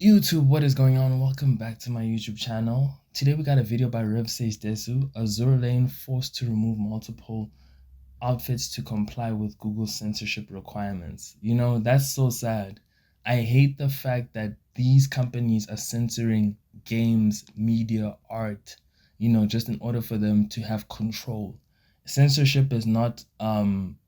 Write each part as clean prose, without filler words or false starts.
YouTube, what is going on? Welcome back to my YouTube channel. Today we got a video by Desu, Azur lane forced to remove multiple outfits to comply with Google's censorship requirements. You know, that's so sad. I hate the fact that these companies are censoring games, media, art, just in order for them to have control. Censorship is not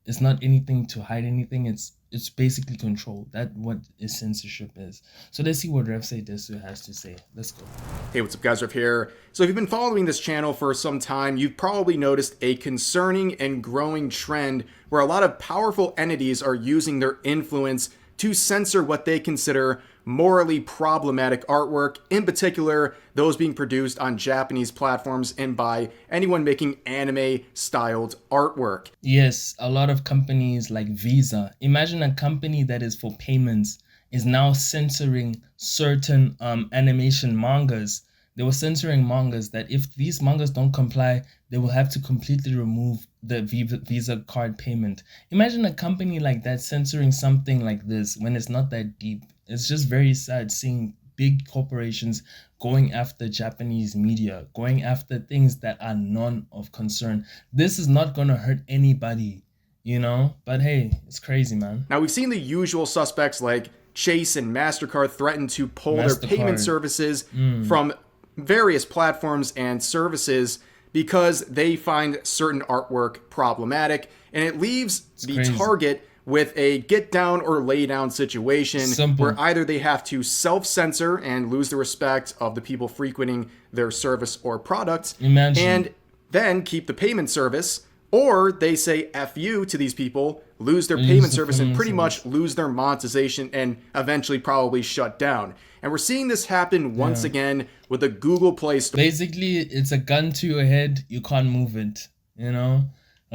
it's not anything to hide anything. It's basically control. That what is censorship is. So let's see what Desu has to say. Let's go. Hey, what's up guys, Rev here. So if you've been following this channel for some time, you've probably noticed a concerning and growing trend where a lot of powerful entities are using their influence to censor what they consider morally problematic artwork, in particular those being produced on Japanese platforms and by anyone making anime-styled artwork. Yes, a lot of companies like Visa. Imagine a company that is for payments is now censoring certain animation mangas. They were censoring mangas that if these mangas don't comply, they will have to completely remove the Visa card payment. Imagine a company like that censoring something like this when it's not that deep. It's just very sad seeing big corporations going after Japanese media, going after things that are none of concern. This is not going to hurt anybody, But hey, it's crazy, man. Now, we've seen the usual suspects like Chase and MasterCard threaten to pull their payment services from various platforms and services because they find certain artwork problematic, and it leaves the target with a get down or lay down situation where either they have to self-censor and lose the respect of the people frequenting their service or product and then keep the payment service, or they say F you to these people, lose their payment service, and pretty much lose their monetization and eventually probably shut down. And we're seeing this happen once again with the Google Play Store. Basically, it's a gun to your head. You can't move it,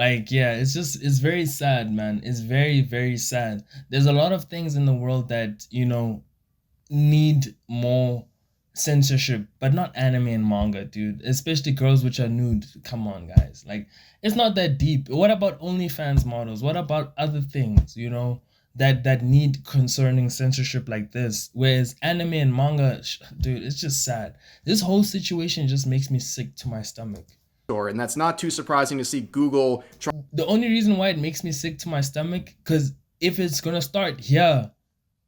it's very sad, man. It's very, very sad. There's a lot of things in the world that, need more censorship, but not anime and manga, dude. Especially girls which are nude. Come on, guys. Like, it's not that deep. What about OnlyFans models? What about other things, that need concerning censorship like this? Whereas anime and manga, dude, it's just sad. This whole situation just makes me sick to my stomach. And that's not too surprising to see Google try. The only reason why it makes me sick to my stomach, because if it's gonna start here,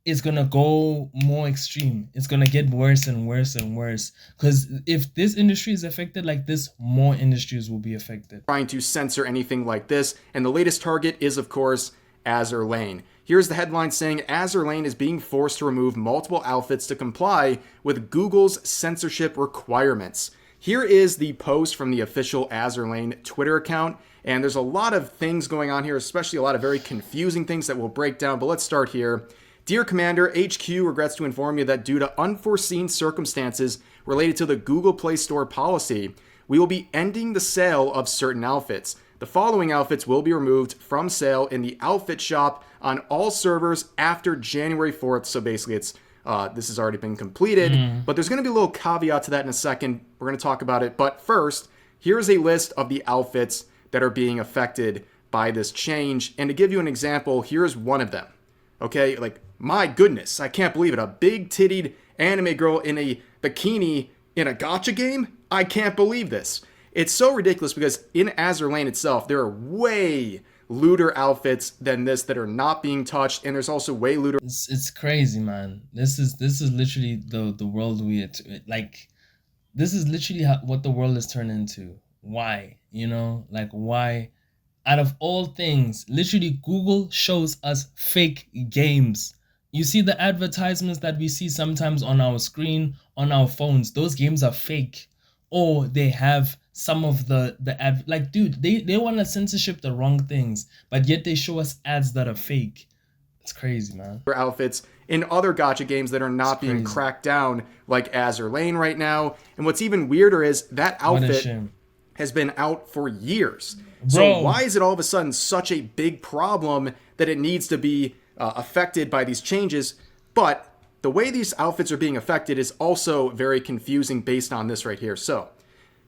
it's gonna go more extreme. It's gonna get worse and worse and worse. Because if this industry is affected like this, more industries will be affected. Trying to censor anything like this, and the latest target is, of course, Azur Lane. Here's the headline saying Azur Lane is being forced to remove multiple outfits to comply with Google's censorship requirements. Here is the post from the official Azur Lane Twitter account, and there's a lot of things going on here, especially a lot of very confusing things that we'll break down, but let's start here. Dear Commander, HQ regrets to inform you that due to unforeseen circumstances related to the Google Play Store policy, we will be ending the sale of certain outfits. The following outfits will be removed from sale in the outfit shop on all servers after January 4th, so basically it's this has already been completed, but there's going to be a little caveat to that in a second. We're going to talk about it. But first, here's a list of the outfits that are being affected by this change. And to give you an example, here's one of them. Okay, like, my goodness, I can't believe it. A big-tittied anime girl in a bikini in a gacha game? I can't believe this. It's so ridiculous because in Azur Lane itself, there are way looter outfits than this that are not being touched, and there's also way looter. It's crazy, man. This is literally the world this is literally what the world has turned into. Why? Why? Out of all things, literally Google shows us fake games. You see the advertisements that we see sometimes on our screen, on our phones. Those games are fake, or they have some of dude, they want to censorship the wrong things, but yet they show us ads that are fake. It's crazy, man. Outfits in other gacha games that are not being cracked down, like Azur Lane right now. And what's even weirder is that outfit has been out for years. So why is it all of a sudden such a big problem that it needs to be affected by these changes? But the way these outfits are being affected is also very confusing based on this right here. So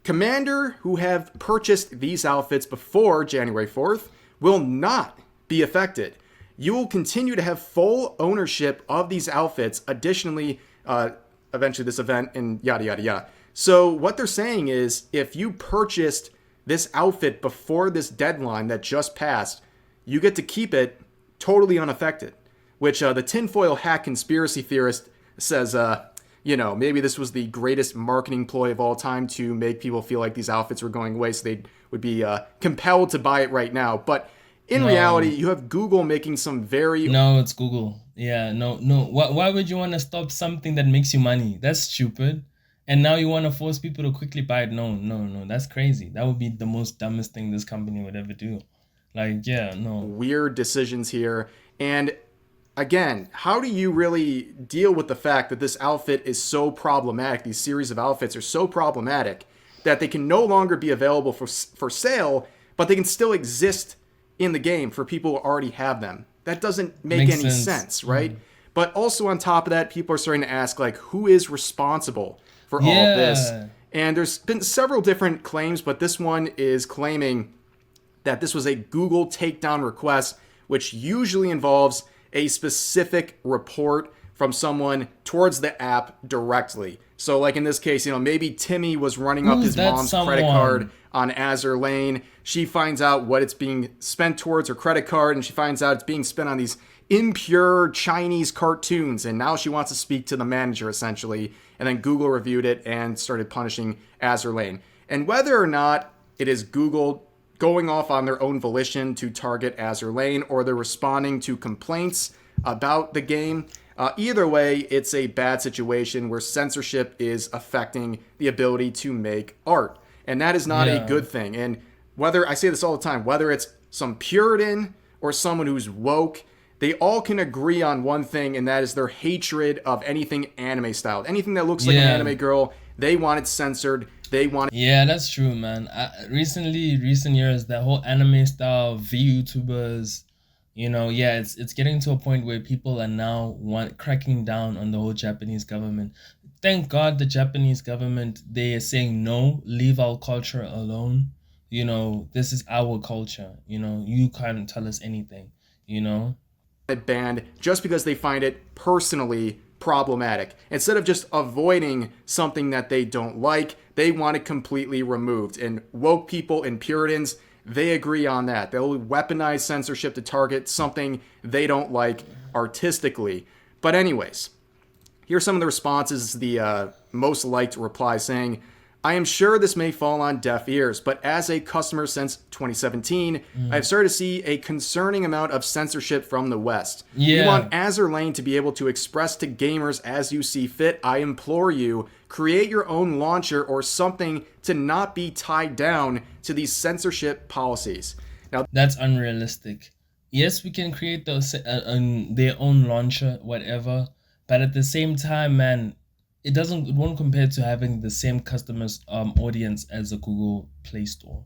Commander who have purchased these outfits before January 4th will not be affected. You will continue to have full ownership of these outfits. Additionally, uh, eventually this event and yada, yada, yada. So what they're saying is if you purchased this outfit before this deadline that just passed, you get to keep it totally unaffected, which the tinfoil hat conspiracy theorist says, maybe this was the greatest marketing ploy of all time to make people feel like these outfits were going away so they would be compelled to buy it right now. But in reality, you have Google making some very... No, it's Google. Yeah, no. Why would you want to stop something that makes you money? That's stupid. And now you want to force people to quickly buy it? No. That's crazy. That would be the most dumbest thing this company would ever do. Like, yeah, no. Weird decisions here. And again, how do you really deal with the fact that this outfit is so problematic? These series of outfits are so problematic that they can no longer be available for sale, but they can still exist in the game for people who already have them. That doesn't make any sense, right? Mm. But also on top of that, people are starting to ask, like, who is responsible for all of this? And there's been several different claims, but this one is claiming that this was a Google takedown request, which usually involves a specific report from someone towards the app directly. So like in this case, maybe Timmy was running up his mom's credit card on Azur Lane. She finds out what it's being spent towards her credit card, and she finds out it's being spent on these impure Chinese cartoons, and now she wants to speak to the manager essentially. And then Google reviewed it and started punishing Azur Lane. And whether or not it is Google going off on their own volition to target Azur Lane or they're responding to complaints about the game, either way, it's a bad situation where censorship is affecting the ability to make art. And that is not a good thing. And whether, I say this all the time, whether it's some Puritan or someone who's woke, they all can agree on one thing, and that is their hatred of anything anime styled. Anything that looks like an anime girl, they want it censored. They want it. Yeah, that's true, man. Recent years, the whole anime style VTubers, it's getting to a point where people are now cracking down on the whole Japanese government. Thank God the Japanese government, they are saying no, leave our culture alone. This is our culture. You can't tell us anything. It banned just because they find it personally problematic. Instead of just avoiding something that they don't like, they want it completely removed. And woke people and Puritans, they agree on that. They'll weaponize censorship to target something they don't like artistically. But anyways, here's some of the responses. The most liked reply saying, I am sure this may fall on deaf ears, but as a customer since 2017, I've started to see a concerning amount of censorship from the West. You want Azur Lane to be able to express to gamers as you see fit. I implore you, create your own launcher or something to not be tied down to these censorship policies. Now, that's unrealistic. Yes, we can create their own launcher, whatever, but at the same time, man, it won't compare to having the same customers audience as a Google Play Store,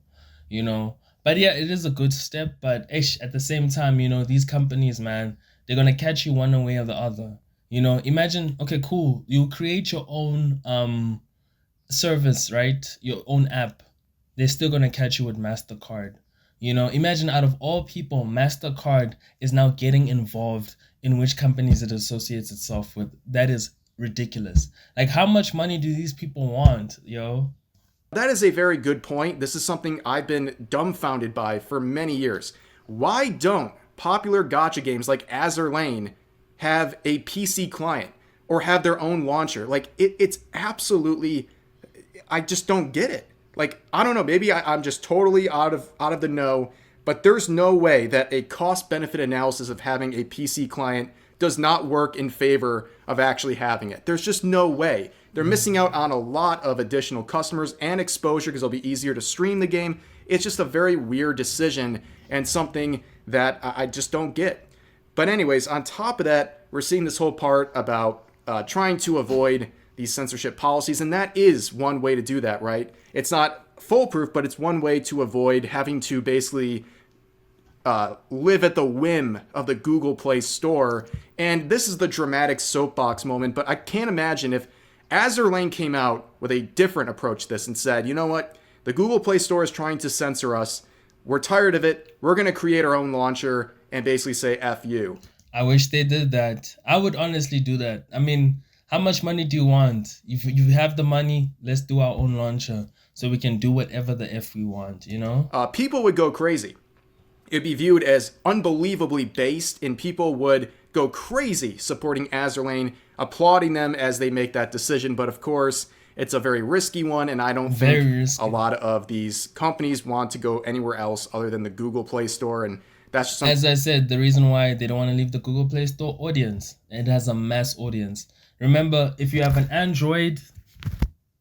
But yeah, it is a good step, but at the same time, these companies, man, they're gonna catch you one way or the other. Imagine, okay, cool, you create your own service, right? Your own app. They're still gonna catch you with MasterCard. Imagine out of all people, MasterCard is now getting involved in which companies it associates itself with. That is ridiculous. Like, how much money do these people want, yo? That is a very good point. This is something I've been dumbfounded by for many years. Why don't popular gacha games like Azur Lane have a PC client or have their own launcher? Like, it's absolutely, I just don't get it. Like, I don't know, maybe I'm just totally out of the know, but there's no way that a cost-benefit analysis of having a PC client does not work in favor of actually having it. There's just no way. They're missing out on a lot of additional customers and exposure because it'll be easier to stream the game. It's just a very weird decision and something that I just don't get. But anyways, on top of that, we're seeing this whole part about trying to avoid these censorship policies, and that is one way to do that, right? It's not foolproof, but it's one way to avoid having to basically live at the whim of the Google Play Store. And this is the dramatic soapbox moment, but I can't imagine if Azur Lane came out with a different approach to this and said, you know what, the Google Play Store is trying to censor us. We're tired of it. We're going to create our own launcher and basically say F you. I wish they did that. I would honestly do that. I mean, How much money do you want? If you have the money, let's do our own launcher so we can do whatever the F we want, you know? People would go crazy. It'd be viewed as unbelievably based, and people would go crazy supporting Azur Lane, applauding them as they make that decision. But of course, it's a very risky one, and I don't Very think risky. a lot of these companies want to go anywhere else other than the Google Play Store, and that's just As I said, the reason why they don't want to leave the Google Play Store, audience. It has a mass audience. Remember, if you have an Android,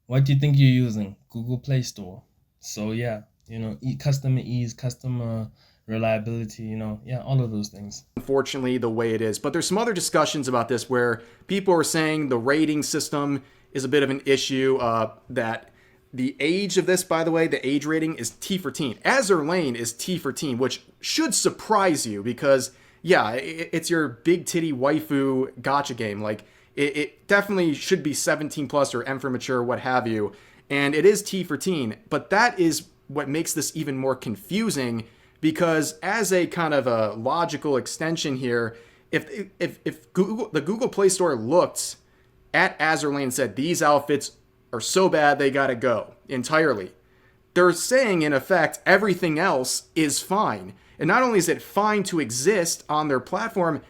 what do you think you're using? Google Play Store. So yeah, you know, customer ease, customer reliability, you know, yeah, all of those things. unfortunately the way it is. But there's some other discussions about this where people are saying the rating system is a bit of an issue. That the age of this, by the way, the age rating is T for teen. Azur Lane is T for teen, which should surprise you because, yeah, it's your big titty waifu gotcha game. Like, it definitely should be 17 plus or M for mature, what have you. And it is T for teen. But that is what makes this even more confusing because as a kind of a logical extension here, if Google, the Google Play Store looked at Azur Lane and said, these outfits are so bad they gotta go entirely, they're saying in effect everything else is fine. And not only is it fine to exist on their platform,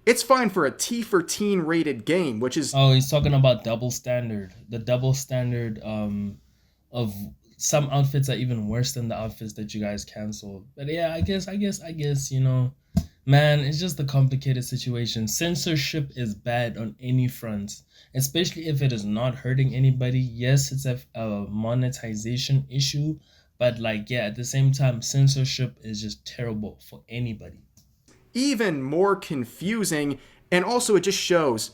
it's fine for a T for teen rated game, which is Oh, he's talking about double standard. The double standard of some outfits are even worse than the outfits that you guys canceled. But yeah, I guess, you know, man, it's just a complicated situation. Censorship is bad on any front, especially if it is not hurting anybody. Yes, it's a monetization issue, but like, yeah, at the same time, censorship is just terrible for anybody. even more confusing. And also, it just shows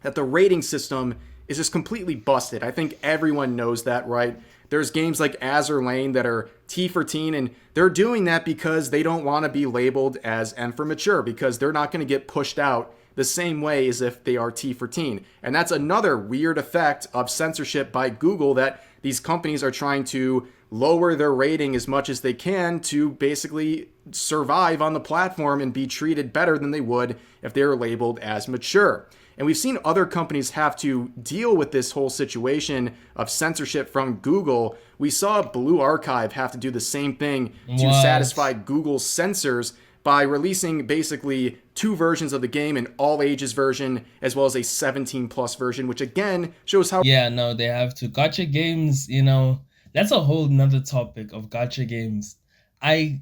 that the rating system is just completely busted. I think everyone knows that, right? There's games like Azur Lane that are T for teen, and they're doing that because they don't want to be labeled as M for mature, because they're not going to get pushed out the same way as if they are T for teen. And that's another weird effect of censorship by Google, that these companies are trying to lower their rating as much as they can to basically survive on the platform and be treated better than they would if they were labeled as mature. And we've seen other companies have to deal with this whole situation of censorship from Google. We saw Blue Archive have to do the same thing to What? satisfy Google's censors by releasing basically two versions of the game, an all ages version as well as a 17 plus version, which again shows how Yeah, no, they have to. Gotcha games, you know, that's a whole nother topic of gotcha games. I'm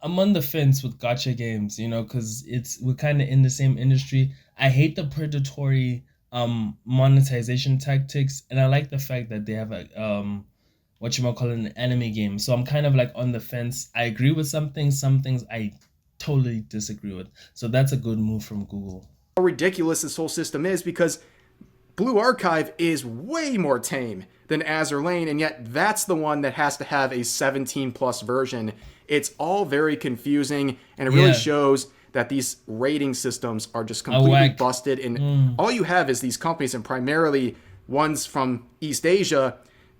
on the fence with gotcha games, you know, because we're kind of in the same industry. I hate the predatory monetization tactics, and I like the fact that they have a what you might call an anime game. So I'm kind of like on the fence. I agree with some things I totally disagree with. So that's a good move from Google. ridiculous this whole system is, because Blue Archive is way more tame than Azur Lane, and yet that's the one that has to have a 17 plus version. It's all very confusing, and it really Yeah. shows that these rating systems are just completely whack. busted. And all you have is these companies, and primarily ones from East Asia,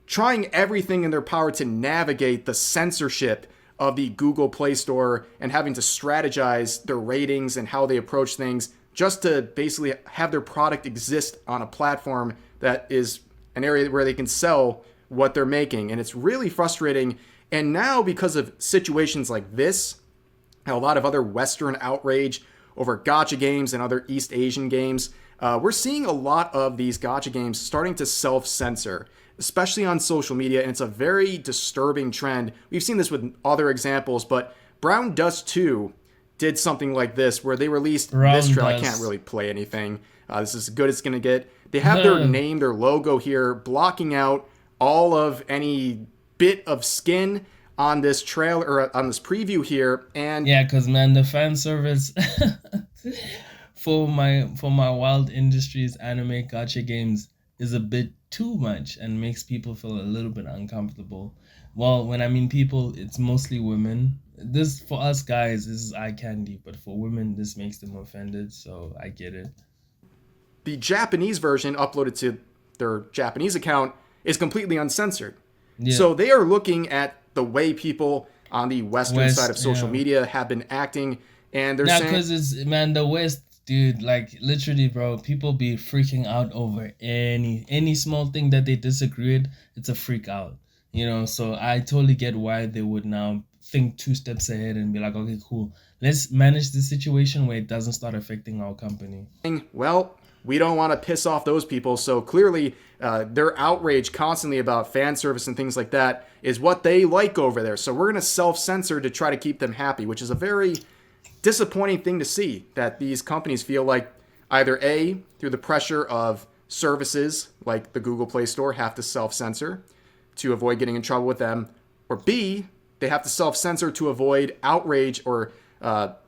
trying everything in their power to navigate the censorship of the Google Play Store and having to strategize their ratings and how they approach things just to basically have their product exist on a platform that is an area where they can sell what they're making. And it's really frustrating. And now, because of situations like this, and a lot of other Western outrage over gacha games and other East Asian games, we're seeing a lot of these gacha games starting to self-censor, especially on social media, and it's a very disturbing trend. We've seen this with other examples, but Brown Dust 2 did something like this, where they released Brown this trail. I Dust. can't really play anything. This is as good as it's going to get. They have their name, their logo here, blocking out all of any bit of skin on this trailer, or on this preview here. And Yeah, cause man, the fan service for my Wild Industries anime gotcha games is a bit too much and makes people feel a little bit uncomfortable. Well, when I mean people, it's mostly women. This for us guys, this is eye candy, but for women, this makes them offended. So I get it. the Japanese version uploaded to their Japanese account is completely uncensored. Yeah. So they are looking at the way people on the Western West, side of social yeah. media have been acting, and they're Now, saying, cause it's man, the West Dude, like literally, bro, people be freaking out over any small thing that they disagree with. It's a freak out, So I totally get why they would now think two steps ahead and be like, okay, cool, let's manage the situation where it doesn't start affecting our company. Well, we don't want to piss off those people, so clearly their outrage constantly about fan service and things like that is what they like over there. So we're going to self-censor to try to keep them happy, which is a very disappointing thing to see, that these companies feel like either A, through the pressure of services like the Google Play Store, have to self-censor to avoid getting in trouble with them, or B, they have to self-censor to avoid outrage or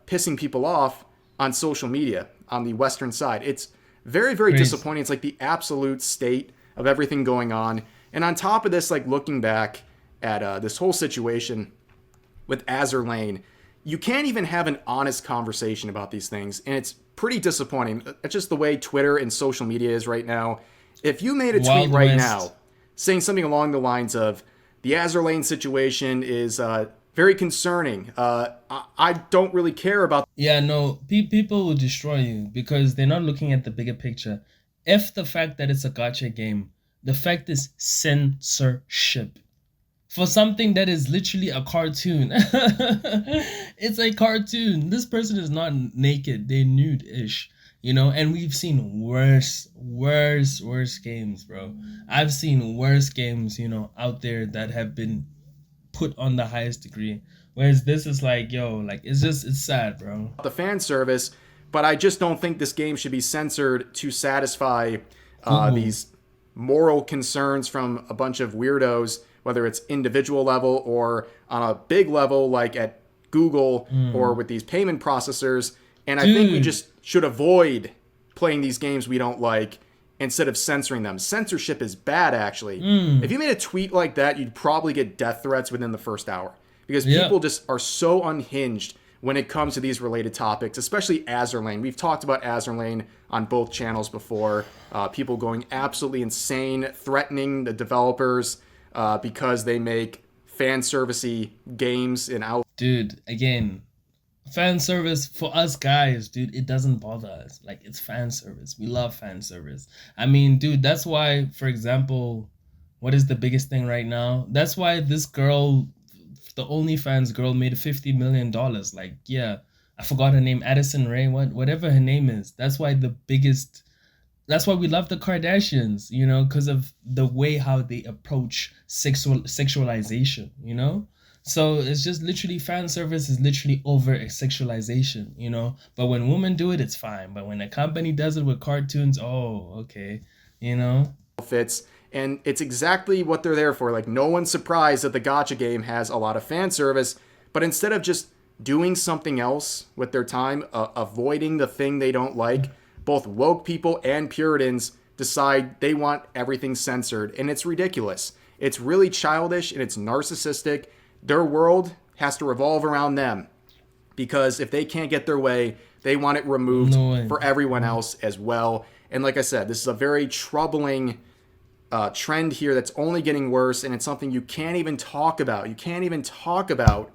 pissing people off on social media on the Western side. It's very, very Crazy. disappointing. It's like the absolute state of everything going on. And on top of this, like looking back at this whole situation with Azur Lane, you can't even have an honest conversation about these things. And it's pretty disappointing. It's just the way Twitter and social media is right now. If you made a tweet Wild right West. now saying something along the lines of, the Azur Lane situation is very concerning. I don't really care about. Yeah, no, people will destroy you because they're not looking at the bigger picture. If the fact that it's a gotcha game, the fact is censorship. For something that is literally a cartoon. It's a cartoon. This person is not naked, they're nude-ish. And we've seen worse games, bro. I've seen worse games, out there that have been put on the highest degree. Whereas this is like, yo, like it's sad, bro. The fan service, but I just don't think this game should be censored to satisfy these moral concerns from a bunch of weirdos, whether it's individual level or on a big level like at Google or with these payment processors. And I think we just should avoid playing these games we don't like instead of censoring them. Censorship is bad, actually. If you made a tweet like that, you'd probably get death threats within the first hour because people just are so unhinged when it comes to these related topics, especially Azur Lane. We've talked about Azur Lane on both channels before. People going absolutely insane, threatening the developers because they make fan servicey games and out. Dude, again, fan service for us guys, dude, it doesn't bother us. Like, it's fan service. We love fan service. I mean, dude, that's why, for example, what is the biggest thing right now? That's why this girl, the OnlyFans girl, made $50 million. Like, yeah, I forgot her name, Addison Rae, whatever her name is. That's why we love the Kardashians, because of the way how they approach sexualization, So it's just literally fan service is literally over sexualization, But when women do it, it's fine. But when a company does it with cartoons, oh, okay, Outfits, and it's exactly what they're there for. Like, no one's surprised that the gacha game has a lot of fan service, but instead of just doing something else with their time, avoiding the thing they don't like, both woke people and Puritans decide they want everything censored, and it's ridiculous. It's really childish and it's narcissistic. Their world has to revolve around them because if they can't get their way, they want it removed for everyone else as well. And like I said, this is a very troubling trend here that's only getting worse, and it's something you can't even talk about. You can't even talk about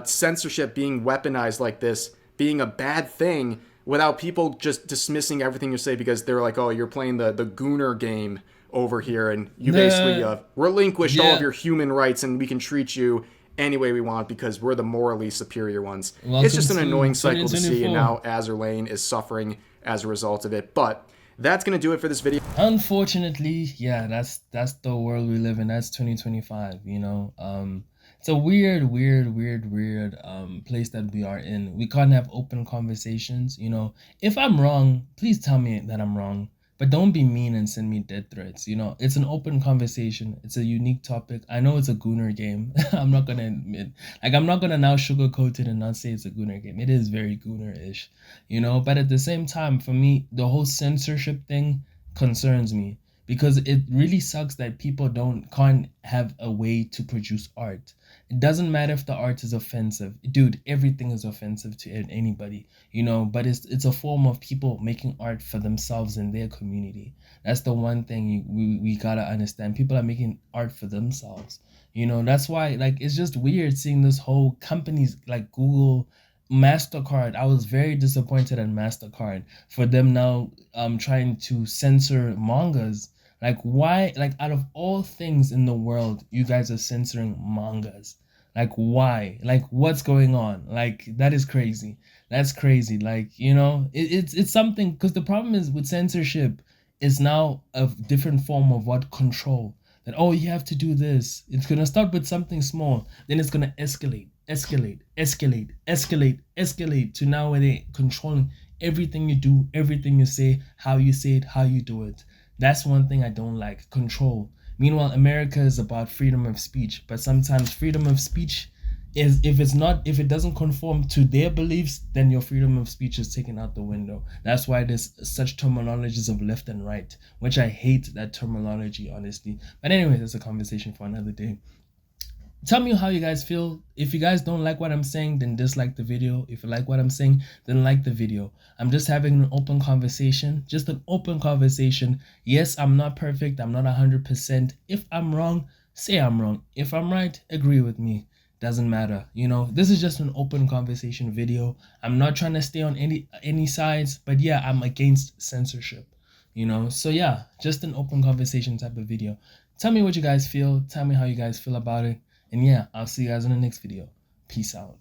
censorship being weaponized like this, being a bad thing, without people just dismissing everything you say because they're like, oh, you're playing the Gooner game over here, and you basically relinquished all of your human rights, and we can treat you any way we want because we're the morally superior ones. It's just an annoying cycle to see, and now Azur Lane is suffering as a result of it. But that's going to do it for this video. Unfortunately, yeah, that's the world we live in. That's 2025, It's a weird place that we are in. We can't have open conversations, If I'm wrong, please tell me that I'm wrong. But don't be mean and send me death threats, It's an open conversation. It's a unique topic. I know it's a Gooner game. I'm not going to admit. Like, I'm not going to now sugarcoat it and not say it's a Gooner game. It is very Gooner-ish, But at the same time, for me, the whole censorship thing concerns me. Because it really sucks that people can't have a way to produce art. It doesn't matter if the art is offensive. Dude, everything is offensive to anybody, but it's a form of people making art for themselves in their community. That's the one thing we gotta understand. People are making art for themselves. That's why, like, it's just weird seeing this whole companies like Google MasterCard, I was very disappointed at MasterCard for them now trying to censor mangas. Like why, like out of all things in the world, you guys are censoring mangas? Like why? Like what's going on? Like that is crazy. That's crazy. Like, it's something, because the problem is with censorship is now a different form of what control. That, oh, you have to do this. It's gonna start with something small, then it's gonna escalate to now where they're controlling everything you do, everything you say, it, how you do it. That's one thing I don't like, control. Meanwhile, America is about freedom of speech, but sometimes freedom of speech is, if it doesn't conform to their beliefs, then your freedom of speech is taken out the window. That's why there's such terminologies of left and right, which I hate that terminology, honestly. But anyway, that's a conversation for another day. Tell me how you guys feel. If you guys don't like what I'm saying, then dislike the video. If you like what I'm saying, then like the video. I'm just having an open conversation, just an open conversation. Yes, I'm not perfect. I'm not 100%. If I'm wrong, say I'm wrong. If I'm right, agree with me. Doesn't matter. This is just an open conversation video. I'm not trying to stay on any sides, but yeah, I'm against censorship. So yeah, just an open conversation type of video. Tell me what you guys feel. Tell me how you guys feel about it. And yeah, I'll see you guys in the next video. Peace out.